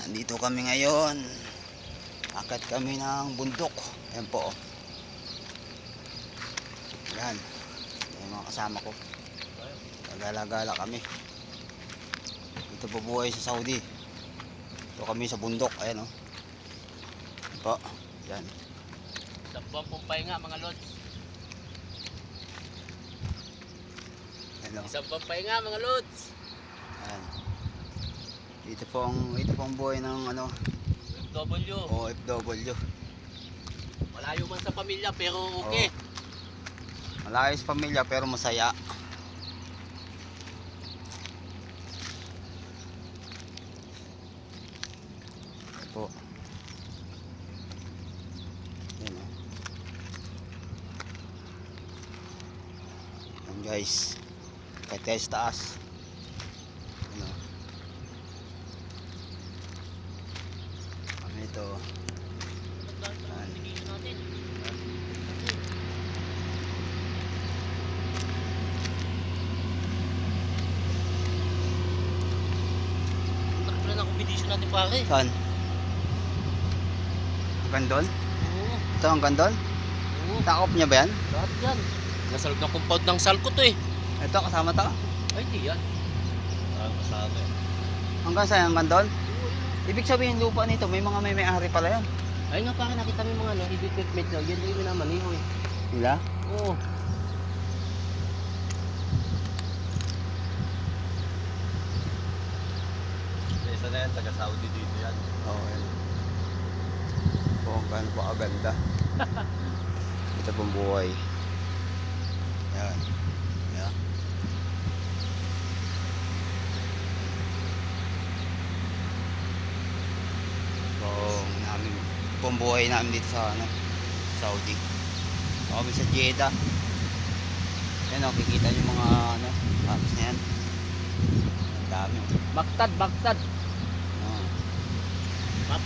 Nandito kami ngayon. Akit kami ng bundok. Ayan po. Ayan. Yung mga kasama ko. Gala-gala kami. Dito po buhay sa Saudi. Dito kami sa bundok. Ayan o. Ayan po. Ayan. Sampung pong pahinga mga lods. Ayan o. Isang pong pahinga mga lods. Ayan. Ito po ang buhay ng ano, OFW. OFW. Malayo man sa pamilya pero okay. Malayo sa pamilya pero masaya. Ito po. Ayan o. Ayan guys. Kahit tayo sa taas. Ayan o. Kami ito. Nakapala na competition natin pare. Saan? Hanggang doon? Oo. Ito hanggang doon? Oo. Takop niya ba yan? Lahat yan. Nasa loob ng compound ng salko to eh. Ito kasama to? Ay di yan. Kasama eh. Hanggang saan? Hanggang doon? Ibig sabihin lupa nito may mga may-ari pala yan. Ay nga pare nakita mo yung mga ibig-mate daw. Yan daw yung minamaniho eh. Sila? Oo. Isa na yan, taga-Saudi dito yan. Oo, yan. Oo, ganun po aganda. Ito pong buhay. Yan. Yan. Pong buhay namin dito sa ano, Saudi. Kami sa Jeddah. Yan o, kikita yung mga ano, house na yan. Ang dami o. Bagtad. Oo. Map.